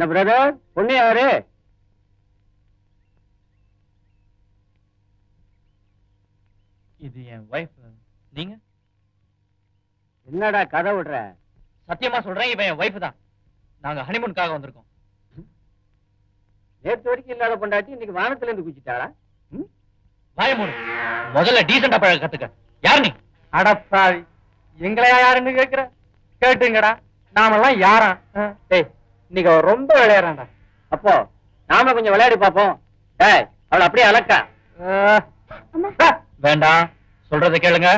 என்ன பிரதர், பொண்ணு யாரு? இது என் வைஃப். நீங்க என்னடா கதை விடுற? சத்தியமா சொல்றேன், இவன் என் வைஃப் தான். நாங்க ஹனிமூனுக்காக வந்திருக்கோம். நேற்று வரைக்கும் இல்லாத பொண்டாட்டி இன்னைக்கு வானத்துல இருந்து குச்சிட்டாளா? வாயமூணு, முதல்ல டீசெண்டா பழக கத்துக்க. யார் நீ? அடப்பாவி, எங்களையா யாருன்னு கேக்குற? கேட்டுங்கடா, நாமெல்லாம் யாரா? டேய், இன்னைக்கு அவ ரொம்ப விளையாடுறான்டா. அப்போ நாம கொஞ்சம் விளையாடி பாப்போம். டேய், அவளை அப்படியே அலக்கா. வேண்டாம், சொல்றதை கேளுங்க.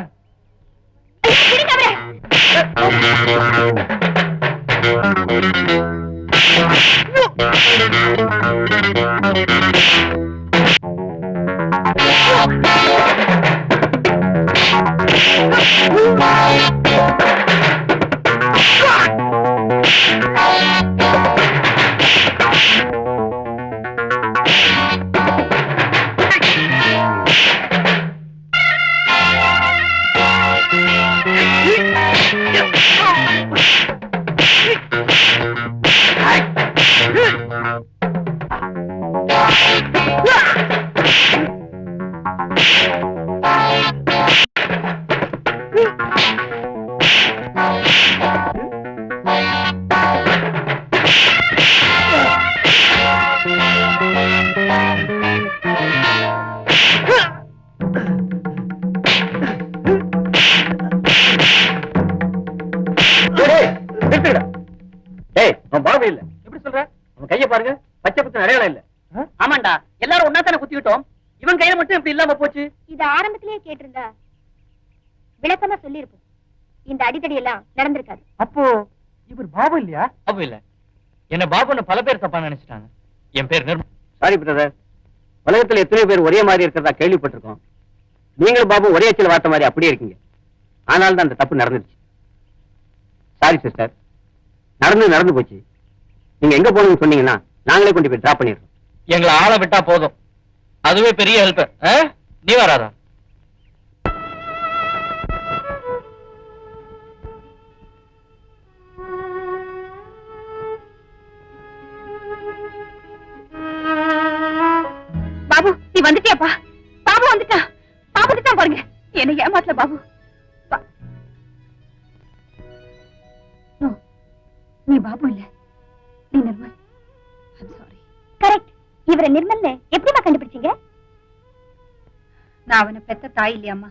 பாபு இல்ல. எப்படி சொல்ற? அவன் கைய பாருங்க, பச்சை பத்து அடையாளம் இல்ல. ஆமாண்டா, எல்லாரும் ஒன்னா தானே குத்திக்கிட்டோம். இவன் கையில மட்டும் இப்படி இல்லாம போச்சு. இது ஆரம்பத்திலேயே கேட்டிருந்தா விளக்கமா சொல்லிருப்போம். இந்த அடிதடி எல்லாம் நடந்திருக்காது. அப்போ இவர் பாபு இல்லையா? பாபு இல்ல, என்ன பாபுன்னு பல பேர் தப்பா நினைச்சிட்டாங்க. என் பேர் நிர்மல். சாரி பிரதர், உலகத்துல எத்தனை பேர் ஒரே மாதிரி இருக்கிறதா கேள்விப்பட்டிருக்கோம். நீங்களும் பாபு ஒரே அச்சில் வார்த்த மாதிரி அப்படியே இருக்கீங்க. ஆனால் தான் அந்த தப்பு நடந்துருச்சு. சாரி சிஸ்டர், நடந்து போச்சு. நீங்க எங்க போகணும்னு சொன்னீங்கன்னா நாங்களே கொண்டு போய் டிராப் பண்ணிடுறோம். எங்களை ஆள விட்டா போதும், அதுவே பெரிய ஹெல்ப். நீ வராதா? பாபு, நீ வந்துட்டியாப்பா? பாபு வந்துட்டான். பாபு வந்துட்டான் பாருங்க. என்ன ஏமாத்தல பாபு. நீ பாபு இல்ல, நீ நிர்மல். I'm sorry. கரெக்ட். இவரை நிர்மல் எப்படிமா கண்டுபிடிச்சீங்க? நான் அவனை பெத்த தாய் இல்லையாம்மா.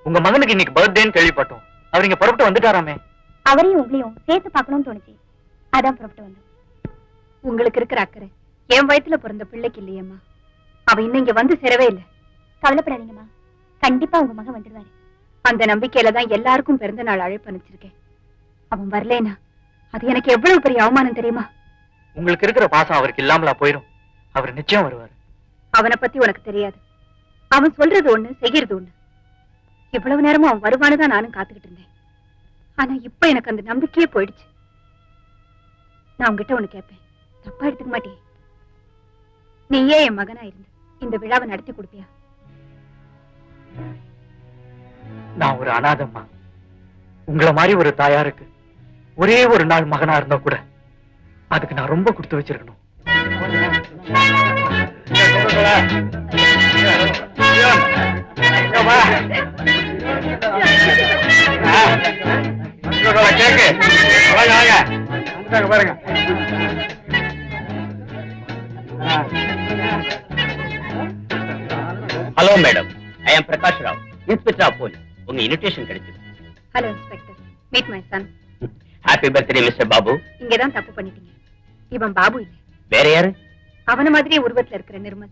உங்க மகனுக்கு இன்னைக்கு பர்த்டேன்னு கேள்விப்பட்டோம். அவர் இங்க புறப்பட்டு வந்துட்டாராமே. அவரையும் உங்களையும் சேர்த்து பார்க்கணும்னு தோணுச்சு, அதான் புறப்பட்டு வந்தேன். உங்களுக்கு இருக்கிற அக்கறை என் வயத்துல பிறந்த பிள்ளைக்கு இல்லையம்மா. அவ இன்னும் இங்க வந்து சேரவே இல்லை. கவலைப்படாதீங்கம்மா, கண்டிப்பா உங்க மகன் வந்துடுவாரு. அந்த நம்பிக்கையில தான் எல்லாருக்கும் பிறந்த நாள் அழைப்பு அனுப்பிச்சிருக்கேன். அவன் வரலேனா அது எனக்கு எவ்வளவு பெரிய அவமானம் தெரியுமா? உங்களுக்கு இருக்கிற பாசம் அவருக்கு இல்லாமலா போயிடும். அவர் நிச்சயம் வருவார். அவனை பத்தி உனக்கு தெரியாது. அவன் சொல்றது ஒண்ணு, செய்யறது ஒண்ணு. இவ்வளவு நேரமும் அவன் வருவானுதான் நானும் காத்துக்கிட்டு இருந்தேன். ஆனா இப்ப எனக்கு அந்த நம்பிக்கையே போயிடுச்சு. நான் உங்ககிட்ட ஒண்ணு கேட்பேன், தப்பா எடுத்துக்க மாட்டேன். நீயே என் மகனா இருந்து இந்த விழாவை நடத்தி கொடுப்பியா? நான் ஒரு அனாதம்மா. உங்களை மாதிரி ஒரு தாயாருக்கு ஒரே ஒரு நாள் மகனா இருந்தா கூட அதுக்கு நான் ரொம்ப கொடுத்து வச்சிருக்கணும். பாருங்க. Hello madam, I am Prakash Rao, inspector of police. உங்க இன்விடேஷன் கிடைச்சது. Hello inspector, meet my son. Happy birthday mister Babu. இங்கதான் தப்பு பண்ணிட்டீங்க. இவன் பாபு இல்ல. வேற யாரு? அவன மாதிரியே உருவத்துல இருக்கிற நிர்மல்.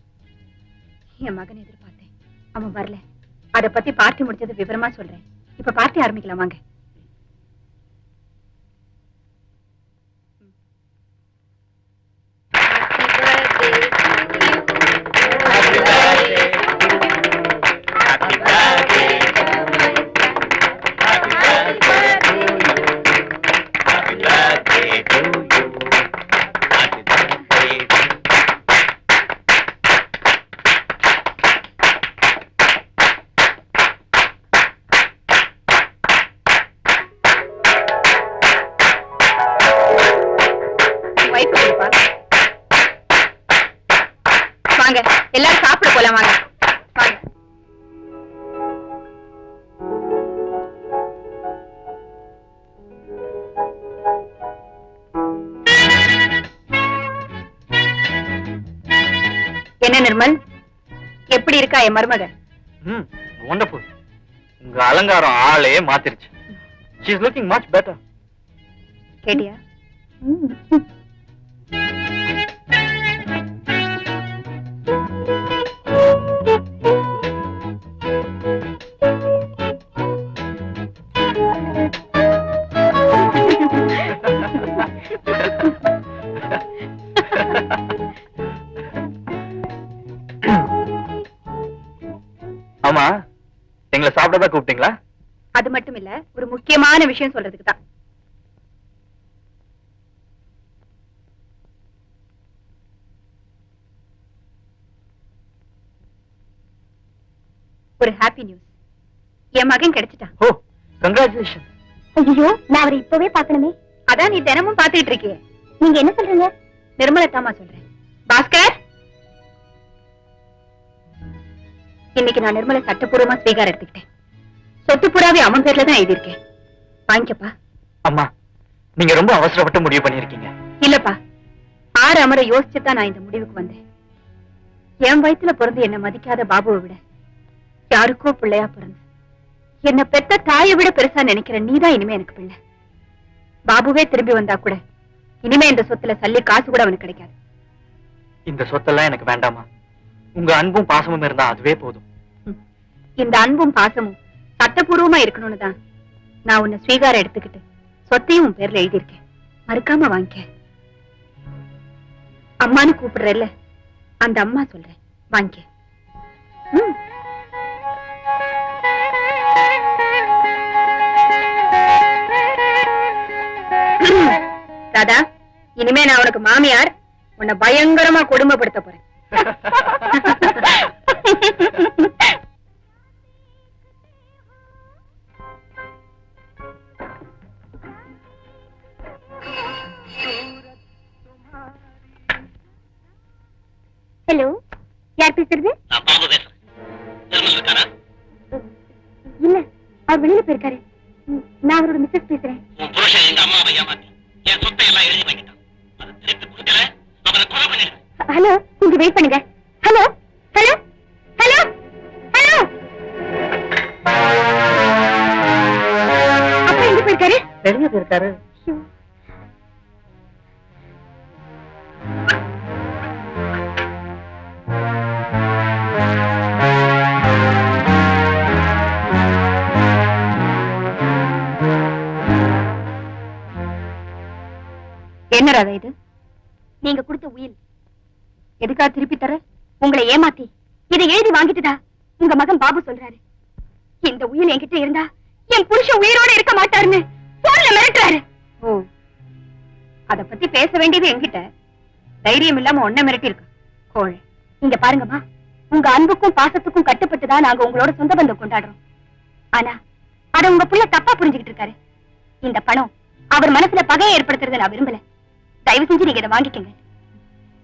என் மகன் எதிர்பார்த்தேன், அவன் வரல. அத பத்தி பார்ட்டி முடிச்சது விவரமா சொல்றேன். இப்ப பார்ட்டி ஆரம்பிக்கலாம் வாங்க. வாங்க எல்லாரும் சாப்பிட போலாம் வாங்க வாங்க. என்ன நிர்மல், எப்படி இருக்கா என் மருமக? வண்டர்ஃபுல். உங்க அலங்காரம் ஆளே மாத்திருச்சு. She is looking much better. கேட்டியா? ஆமா, எங்களை சாப்பிடதான் கூப்பிட்டீங்களா? அது மட்டும் இல்ல, ஒரு முக்கியமான விஷயம் சொல்றதுக்கு தான். ஒரு ஹாப்பி நியூஸ். என் மகன் கிடைச்சிட்டான். ஓ, கங்க்ராச்சுலேஷன். ஐயோ, நான் அவரை இப்பவே பார்க்கணுமே. அதான் நீ தினமும் பாத்துட்டு இருக்கியே. நீங்க என்ன சொல்றீங்க? நிர்மலத்தாமா சொல்றேன். பாஸ்கர், இன்னைக்கு நான் நிர்மலை சட்டப்பூர்வமா ஸ்வீகாரம் எடுத்துக்கிட்டேன். சொத்து புறாவே அவன் பேர்ல தான் எழுதியிருக்கேன். வாங்கிக்கப்பா. அம்மா, நீங்க ரொம்ப அவசரப்பட்டு முடிவு பண்ணிருக்கீங்க. இல்லப்பா, 6 அமர யோசிச்சுதான் நான் இந்த முடிவுக்கு வந்தேன். என் வயித்துல பிறந்து என்ன மதிக்காத பாபுவை விட யாருக்கோ பிள்ளையா பிறந்து என்ன பெத்த தாயை விட பெருசா நினைக்கிற நீதான் இனிமே எனக்கு பிள்ளை. பாபுவே திரும்பி வந்தா கூட இனிமே இந்த சொத்துல சல்லி காசு கூட அவனுக்கு கிடைக்காது. இந்த சொத்தெல்லாம் எனக்கு வேண்டாமா? உங்க அன்பும் பாசமும் இருந்தா அதுவே போதும். இந்த அன்பும் பாசமும் சட்டபூர்வமா இருக்கணும்னு தான் நான் உன்னை ஸ்வீகாரம் எடுத்துக்கிட்டு சொத்தையும் உன் பேர்ல எழுதியிருக்கேன். மறுக்காம வாங்கிக்க. அம்மான்னு கூப்பிடுறல்ல, அந்த அம்மா சொல்றேன், வாங்கிக்க. ராதா, இனிமே நான் உனக்கு மாமியார். உன்னை பயங்கரமா கொடுமைப்படுத்த போறேன். ஹலோ, யார் பேசுறது? நான் பாபு பேசுறேன். நிர்மல் இருக்காரா? இல்ல, அவர் வெளியில போயிருக்காரு. நான் அவரோட மிஸ்ஸஸ் பேசுறேன். உன் புருஷன் எங்க அம்மாவை ஏமாத்தி என் சொத்தை எல்லாம் எழுதி வாங்கிட்டான். அதை திருப்பி கொடுக்கல, அவனை கொலை பண்ணிடுறேன். ஹலோ, கொஞ்சம் வெயிட் பண்ணுங்க. Hello hello hello hello. அப்பா எங்க போயிருக்காரு? வெளியே போயிருக்காரு. என்ன ராதா இது? நீங்க கொடுத்த உயில் எதுக்காக திருப்பி தர? உங்களை ஏமாத்தி இதை எழுதி வாங்கிட்டுதா உங்க மகன் பாபு சொல்றாரு. இந்த உயில் என்கிட்ட இருந்தா என் புருஷன் உயிரோட இருக்க மாட்டாருன்னு போன்ல மிரட்டுறாரு. ஓ, அத பத்தி பேச வேண்டியது என்கிட்ட. தைரியம் இல்லாம ஒன்ன மிரட்டி இருக்கு கோழை. இங்க பாருங்கம்மா, உங்க அன்புக்கும் பாசத்துக்கும் கட்டுப்பட்டுதான் நாங்க உங்களோட சொந்த பந்தம் கொண்டாடுறோம். ஆனா அத உங்க புள்ள தப்பா புரிஞ்சுக்கிட்டு இருக்காரு. இந்த பணம் அவர் மனசுல பகையை ஏற்படுத்துறதை நான் விரும்பல. தயவு செஞ்சு நீங்க இதை வாங்கிக்கங்க.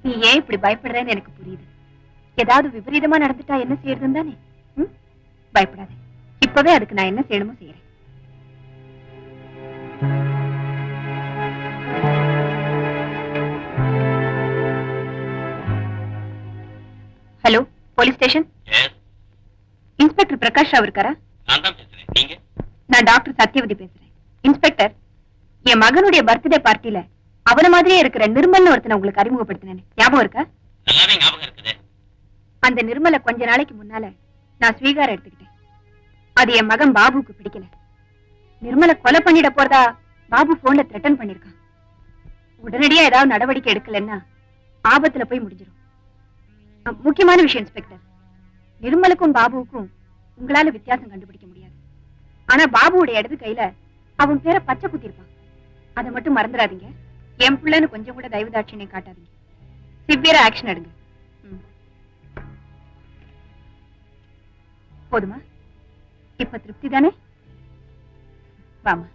நீ ஏன் இப்படி பயப்படுறேன்னு எனக்கு புரியுது. ஏதாவது விபரீதமா நடந்துட்டா என்ன செய்யறதுன்னு தானே? பயப்படாத, இப்பவே அதுக்கு நான் என்ன செய்யணுமோ செய்யறேன். Hello, police station. Inspector Prakash Rao இருக்காரா? நான் தான் பேசுறேன். நீங்க? நான் டாக்டர் சத்யவதி பேசுறேன். இன்ஸ்பெக்டர், என் மகனுடைய பர்த்டே பார்ட்டில அவன மாதிரியே இருக்கிற நிர்மல்னு ஒருத்தனை உங்களுக்கு அறிமுகப்படுத்தினேன். ஞாபகம் இருக்கா? நல்லாவே ஞாபகம் இருக்குது. அந்த நிர்மலை கொஞ்ச நாளைக்கு முன்னால நான் ஸ்வீகாரம் எடுத்துக்கிட்டேன். அது என் மகன் பாபுக்கு பிடிக்கல. நிர்மலை கொலை பண்ணிட போறதா பாபு போன்ல த்ரெட்டன் பண்ணிருக்கான். உடனடியா ஏதாவது நடவடிக்கை எடுக்கலன்னா ஆபத்துல போய் முடிஞ்சிடும். முக்கியமான விஷயம் இன்ஸ்பெக்டர், நிர்மலுக்கும் பாபுவுக்கும் உங்களால வித்தியாசம் கண்டுபிடிக்க முடியாது. ஆனா பாபுவோட இடது கையில அவன் பேரை பச்சை குத்திருப்பான். அதை மட்டும் மறந்துடாதீங்க. என் பிள்ளைன்னு கொஞ்சம் கூட தயவு தாட்சியம் காட்டாதீங்க. சிவியரா ஆக்ஷன் எடுங்க. போதுமா? இப்ப திருப்தி தானே? வாமா.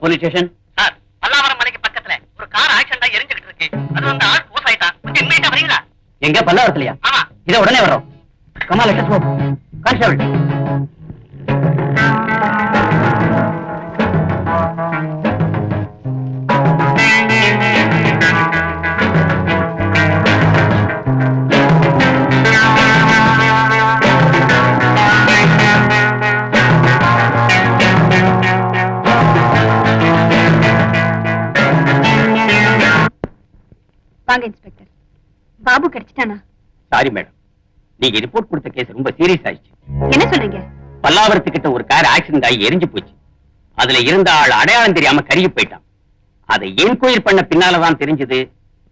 Police station. சார், பல்லாவரம் மலைக்கு பக்கத்துல ஒரு கார் ஆக்சிடென்ட் ஆகி எரிஞ்சுக்கிட்டு இருக்கு. அது வந்து ஆள் போஸ் ஆயிட்டான். கொஞ்சம் இன்மீடியட்டா வரீங்களா? எங்க பல்லாவரத்துலயா? ஆமா. இத உடனே வர்றோம். Kamal, let's go. கான்ஸ்டபிள். வாங்க இன்ஸ்பெக்டர். பாபு கிடைச்சிட்டானா? சாரி மேடம், நீங்க ரிப்போர்ட் கொடுத்த கேஸ் ரொம்ப சீரியஸ் ஆயிடுச்சு. என்ன சொல்றீங்க? பல்லாவரத்துக்கிட்ட ஒரு கார் ஆக்சிடென்ட் ஆகி எரிஞ்சு போச்சு. அதுல இருந்த ஆள் அடையாளம் தெரியாம கருகி போயிட்டான். அதை என்கொயர் பண்ண பின்னாலதான் தெரிஞ்சது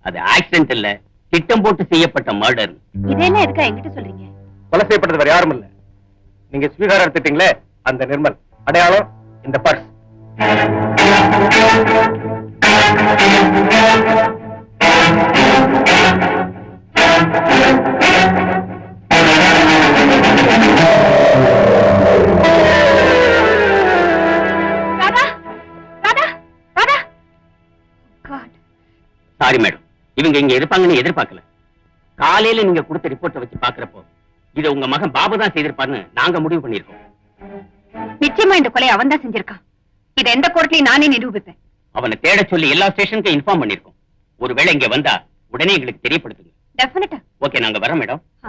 அது ஆக்சிடென்ட் இல்ல, திட்டம் போட்டு செய்யப்பட்ட மர்டர். இதெல்லாம் எதுக்கா என்கிட்ட சொல்றீங்க? கொலை செய்யப்பட்டது வேற யாரும் இல்ல. நீங்க ஸ்வீகாரம் எடுத்துட்டீங்களே அந்த நிர்மல். அடையாளம் இந்த purse. Radha, Radha, Radha. God. Sorry madam, இவங்க இங்க இருப்பாங்கன்னு எதிர்பார்க்கல. காலையில நீங்க கொடுத்த ரிப்போர்ட்டை வச்சு பாக்குறப்போ இதை உங்க மகன் பாபு தான் செய்திருப்பாருன்னு நாங்க முடிவு பண்ணிருக்கோம். நிச்சயமா இந்த கொலை அவன் தான் செஞ்சிருக்கான். இது எந்த கோர்ட்லயும் நானே நிரூபிப்பேன். அவனை தேட சொல்லி எல்லா ஸ்டேஷனுக்கும் இன்ஃபார்ம் பண்ணிருக்கோம். ஒருவேளை இங்க வந்தா உடனே எங்களுக்கு தெரியப்படுத்துங்க. டெஃபினட்டா. ஓகே, நாங்க வரோம் மேடம். ஆ.